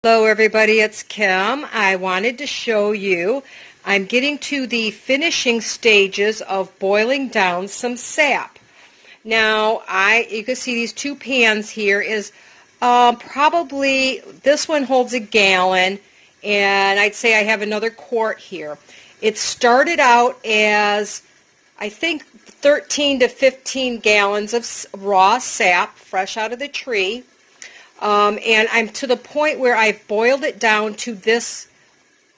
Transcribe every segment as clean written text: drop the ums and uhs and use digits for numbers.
Hello everybody, it's Kim. I wanted to show you, I'm getting to the finishing stages of boiling down some sap. Now, you can see these two pans here is probably, this one holds a gallon, and I'd say I have another quart here. It started out as, I think, 13 to 15 gallons of raw sap, fresh out of the tree. And I'm to the point where I've boiled it down to this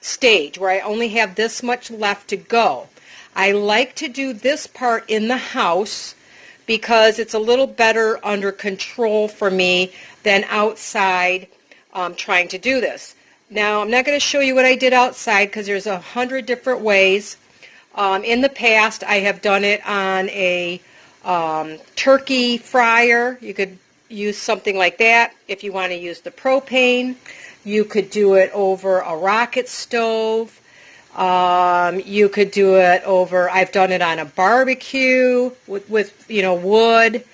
stage where I only have this much left to go. I like to do this part in the house because it's a little better under control for me than outside trying to do this. Now, I'm not going to show you what I did outside because there's 100 different ways. In the past, I have done it on a turkey fryer. You could use something like that. If you want to use the propane, you could do it over a rocket stove. You could do it over, I've done it on a barbecue with wood.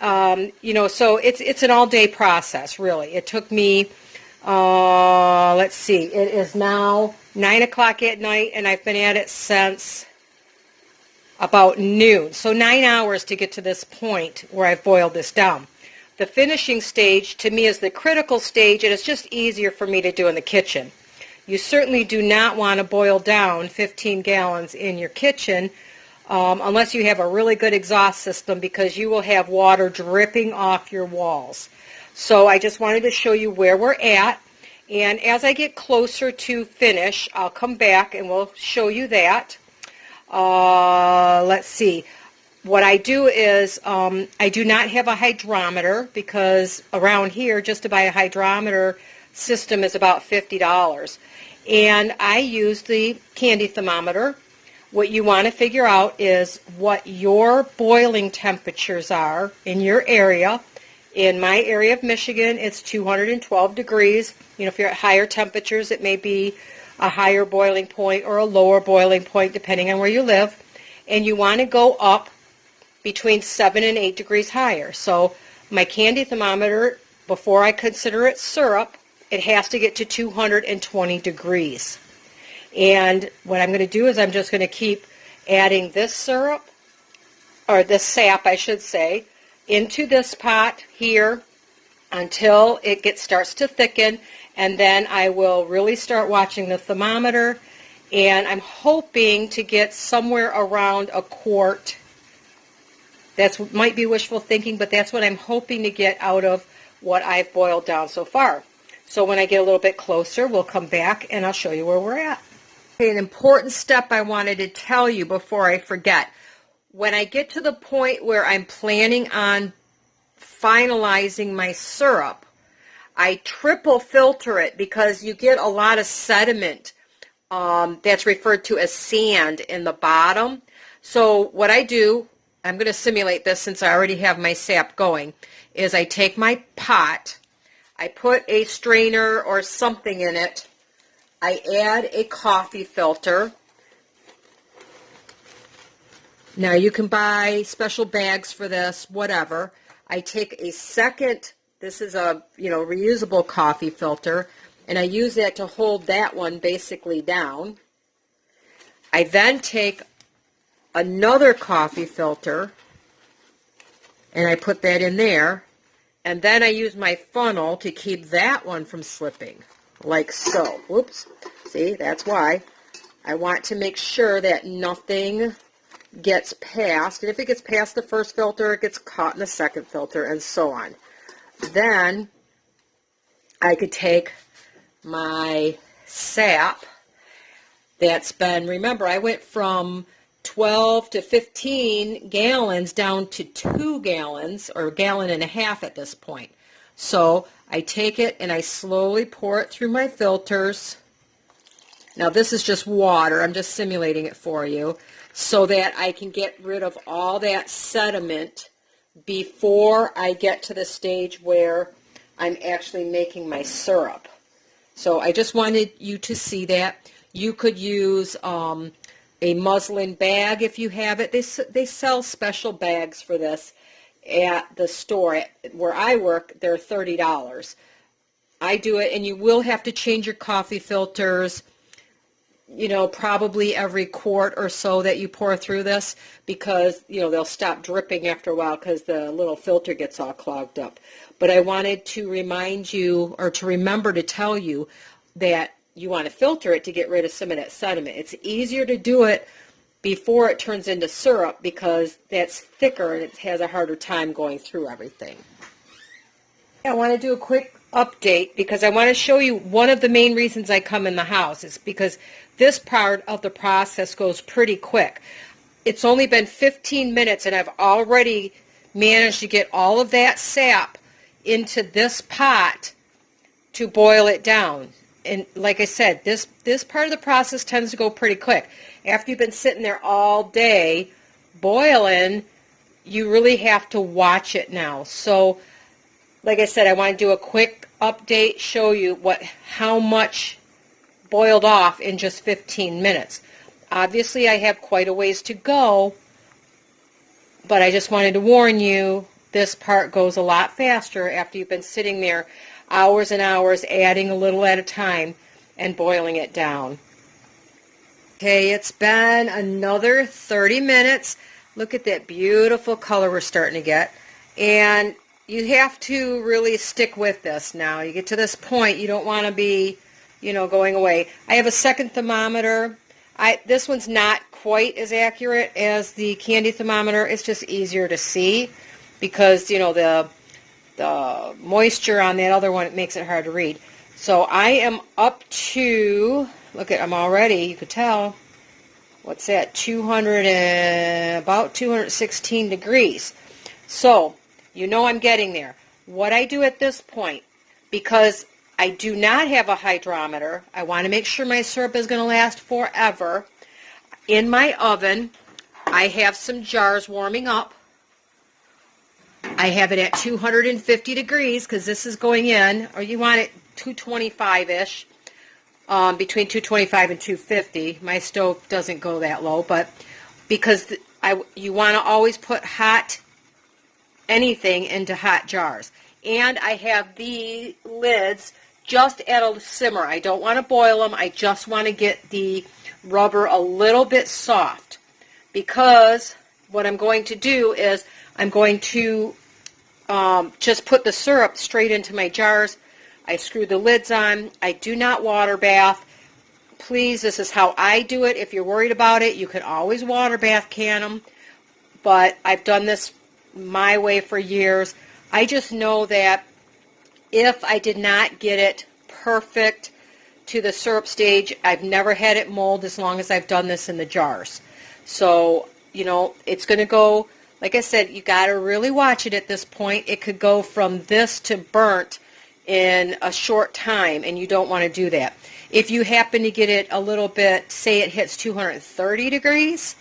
So it's an all-day process, really. It took me, let's see, it is now 9 o'clock at night, and I've been at it since about noon. So 9 hours to get to this point where I've boiled this down. The finishing stage, to me, is the critical stage, and it's just easier for me to do in the kitchen. You certainly do not want to boil down 15 gallons in your kitchen unless you have a really good exhaust system, because you will have water dripping off your walls. So I just wanted to show you where we're at, and as I get closer to finish, I'll come back and we'll show you that. Let's see. What I do is I do not have a hydrometer, because around here just to buy a hydrometer system is about $50. And I use the candy thermometer. What you want to figure out is what your boiling temperatures are in your area. In my area of Michigan, it's 212 degrees. If you're at higher temperatures, it may be a higher boiling point or a lower boiling point depending on where you live. And you want to go up between 7 and 8 degrees higher. So my candy thermometer, before I consider it syrup, it has to get to 220 degrees. And what I'm going to do is I'm just going to keep adding this syrup, or this sap I should say, into this pot here until it starts to thicken, and then I will really start watching the thermometer, and I'm hoping to get somewhere around a quart. That might be wishful thinking, but that's what I'm hoping to get out of what I've boiled down so far. So when I get a little bit closer, we'll come back and I'll show you where we're at. Okay, an important step I wanted to tell you before I forget. When I get to the point where I'm planning on finalizing my syrup, I triple filter it because you get a lot of sediment that's referred to as sand in the bottom. So what I do, I'm going to simulate this since I already have my sap going, is I take my pot, I put a strainer or something in it, I add a coffee filter. Now you can buy special bags for this, whatever. I take a second, this is a reusable coffee filter, and I use that to hold that one basically down. I then take another coffee filter and I put that in there, and then I use my funnel to keep that one from slipping, like so. Whoops, see, that's why I want to make sure that nothing gets past, and if it gets past the first filter, it gets caught in the second filter, and so on. Then I could take my sap that's been, remember, I went from 12 to 15 gallons down to 2 gallons, or a gallon and a half at this point. So I take it and I slowly pour it through my filters. Now this is just water, I'm just simulating it for you, so that I can get rid of all that sediment before I get to the stage where I'm actually making my syrup. So I just wanted you to see that. You could use a muslin bag if you have it. They sell special bags for this at the store. Where I work, they're $30. I do it, and you will have to change your coffee filters, you know, probably every quart or so that you pour through this, because, you know, they'll stop dripping after a while because the little filter gets all clogged up. But I wanted to remind you, or to remember to tell you, that you want to filter it to get rid of some of that sediment. It's easier to do it before it turns into syrup because that's thicker and it has a harder time going through everything. I want to do a quick update because I want to show you one of the main reasons I come in the house is because this part of the process goes pretty quick. It's only been 15 minutes and I've already managed to get all of that sap into this pot to boil it down. And like I said, this part of the process tends to go pretty quick. After you've been sitting there all day boiling, you really have to watch it now. So like I said, I want to do a quick update, show you how much boiled off in just 15 minutes. Obviously, I have quite a ways to go, but I just wanted to warn you, this part goes a lot faster after you've been sitting there hours and hours, adding a little at a time and boiling it down. Okay, it's been another 30 minutes. Look at that beautiful color we're starting to get. And you have to really stick with this now. You get to this point, you don't want to be, you know, going away. I have a second thermometer. This one's not quite as accurate as the candy thermometer. It's just easier to see because, you know, the moisture on that other one, it makes it hard to read. So I am up to, look at, I'm already, you could tell, what's that, about 216 degrees. So you know I'm getting there. What I do at this point, because I do not have a hydrometer, I want to make sure my syrup is going to last forever. In my oven, I have some jars warming up. I have it at 250 degrees because this is going in, or you want it 225-ish, between 225 and 250. My stove doesn't go that low, but because you want to always put hot anything into hot jars. And I have the lids just at a simmer. I don't want to boil them. I just want to get the rubber a little bit soft, because what I'm going to do is I'm going to just put the syrup straight into my jars. I screw the lids on. I do not water bath. Please, this is how I do it. If you're worried about it, you can always water bath can them, but I've done this my way for years. I just know that if I did not get it perfect to the syrup stage, I've never had it mold as long as I've done this in the jars. So, you know, it's going to go, like I said, you got to really watch it at this point. It could go from this to burnt in a short time, and you don't want to do that. If you happen to get it a little bit, say it hits 230 degrees,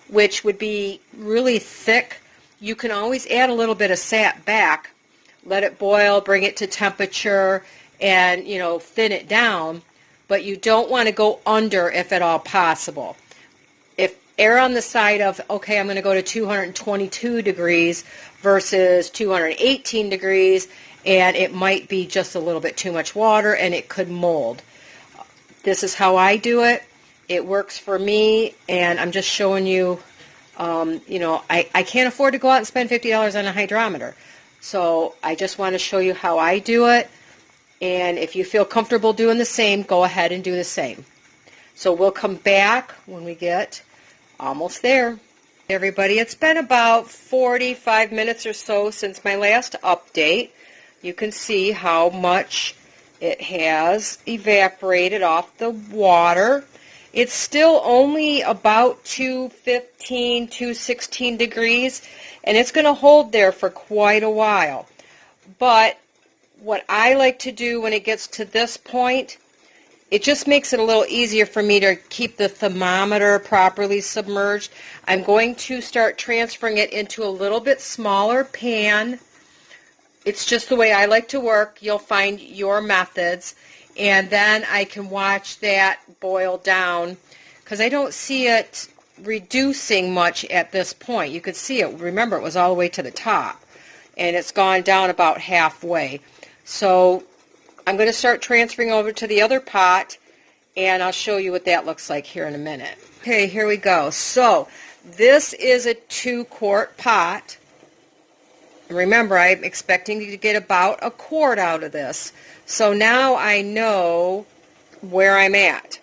which would be really thick, you can always add a little bit of sap back, let it boil, bring it to temperature, and, you know, thin it down, but you don't want to go under if at all possible. If err on the side of, okay, I'm going to go to 222 degrees versus 218 degrees, and it might be just a little bit too much water and it could mold. This is how I do it. It works for me, and I'm just showing you, you know, I can't afford to go out and spend $50 on a hydrometer. So I just want to show you how I do it. And if you feel comfortable doing the same, go ahead and do the same. So we'll come back when we get almost there. Everybody, it's been about 45 minutes or so since my last update. You can see how much it has evaporated off the water. It's still only about 215, 216 degrees, and it's going to hold there for quite a while. But what I like to do when it gets to this point, it just makes it a little easier for me to keep the thermometer properly submerged. I'm going to start transferring it into a little bit smaller pan. It's just the way I like to work. You'll find your methods. And then I can watch that boil down, because I don't see it reducing much at this point. You could see it. Remember, it was all the way to the top, and it's gone down about halfway. So I'm going to start transferring over to the other pot, and I'll show you what that looks like here in a minute. Okay, here we go. So this is a 2-quart pot. Remember, I'm expecting to get about a quart out of this. So now I know where I'm at.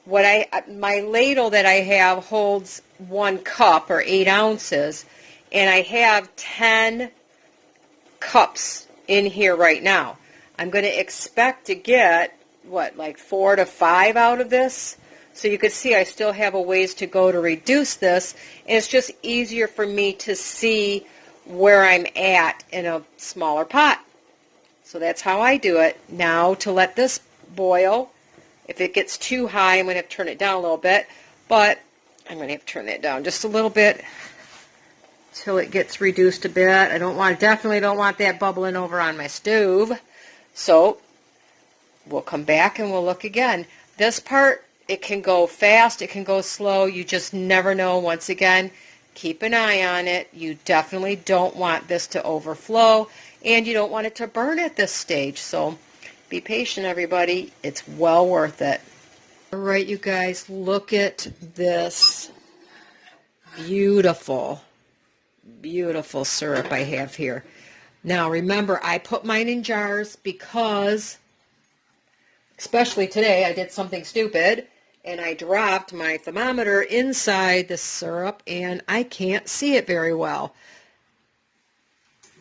My ladle that I have holds 1 cup or 8 ounces, and I have 10 cups in here right now. I'm going to expect to get, like 4 to 5 out of this. So you can see I still have a ways to go to reduce this, and it's just easier for me to see where I'm at in a smaller pot. So that's how I do it. Now to let this boil, if it gets too high, I'm going to have to turn it down a little bit, but I'm going to have to turn that down just a little bit till it gets reduced a bit. Definitely don't want that bubbling over on my stove. So we'll come back and we'll look again. This part, it can go fast, it can go slow. You just never know. Once again, keep an eye on it. You definitely don't want this to overflow, and you don't want it to burn at this stage. So be patient, everybody. It's well worth it. All right, you guys, look at this beautiful, beautiful syrup I have here. Now, remember, I put mine in jars because, especially today, I did something stupid, and I dropped my thermometer inside the syrup, and I can't see it very well.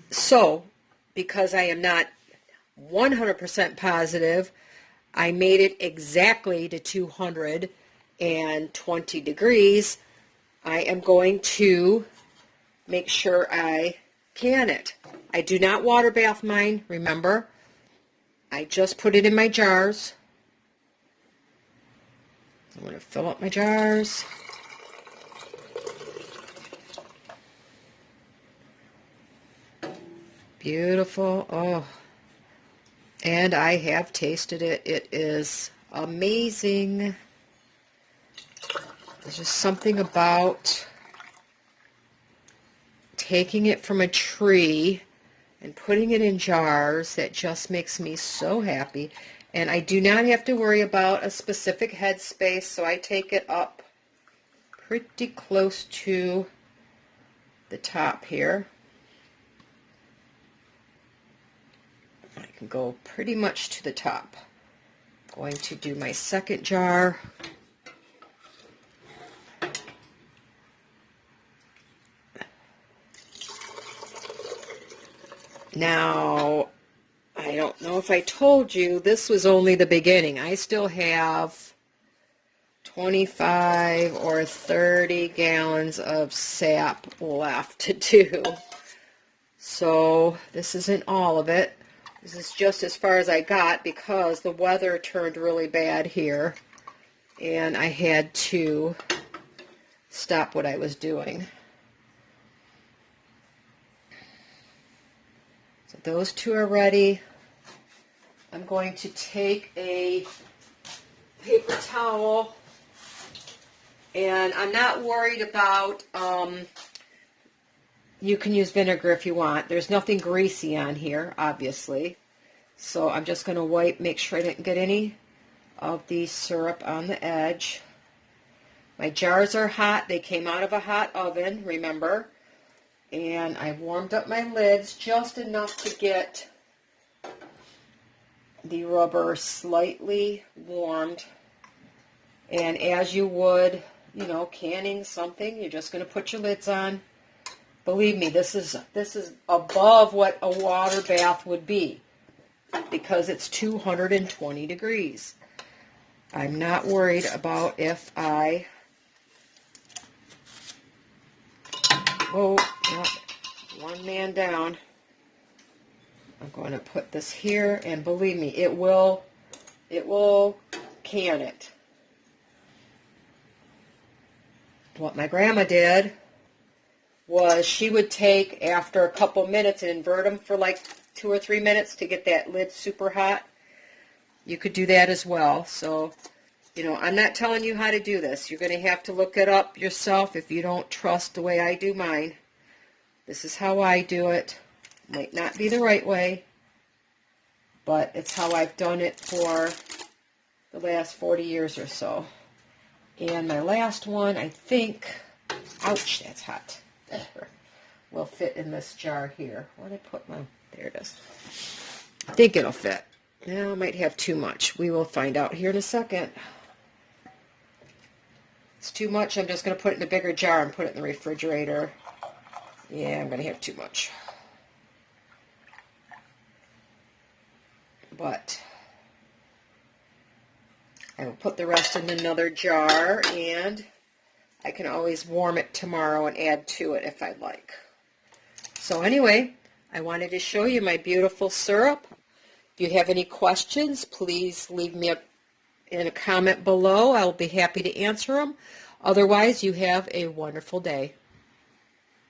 So, because I am not 100% positive, I made it exactly to 220 degrees. I am going to make sure I can it. I do not water bath mine, remember. I just put it in my jars. I'm going to fill up my jars. Beautiful. Oh. And I have tasted it. It is amazing. There's just something about taking it from a tree and putting it in jars that just makes me so happy. And I do not have to worry about a specific headspace, so I take it up pretty close to the top here. I can go pretty much to the top. I'm going to do my second jar. Now, I don't know if I told you, this was only the beginning. I still have 25 or 30 gallons of sap left to do. So this isn't all of it. This is just as far as I got because the weather turned really bad here and I had to stop what I was doing. So those two are ready. I'm going to take a paper towel, and I'm not worried about, you can use vinegar if you want. There's nothing greasy on here, obviously. So I'm just going to wipe, make sure I didn't get any of the syrup on the edge. My jars are hot. They came out of a hot oven, remember. And I warmed up my lids just enough to get the rubber slightly warmed. And as you would, you know, canning something, you're just going to put your lids on. Believe me, this is above what a water bath would be because it's 220 degrees. I'm not worried about if I, oh, yep, one man down. I'm going to put this here, and believe me, it will can it. What my grandma did was she would take, after a couple minutes, and invert them for like 2 or 3 minutes to get that lid super hot. You could do that as well. So, you know, I'm not telling you how to do this. You're going to have to look it up yourself if you don't trust the way I do mine. This is how I do it. Might not be the right way. but it's how I've done it for the last 40 years or so. And my last one, I think, ouch, that's hot, will fit in this jar here. Where did I put my, there it is. I think it'll fit. Now, I might have too much. We will find out here in a second. It's too much. I'm just going to put it in a bigger jar and put it in the refrigerator. Yeah, I'm going to have too much. But I will put the rest in another jar, and I can always warm it tomorrow and add to it if I'd like. So anyway, I wanted to show you my beautiful syrup. If you have any questions, please leave me in a comment below. I'll be happy to answer them. Otherwise, you have a wonderful day.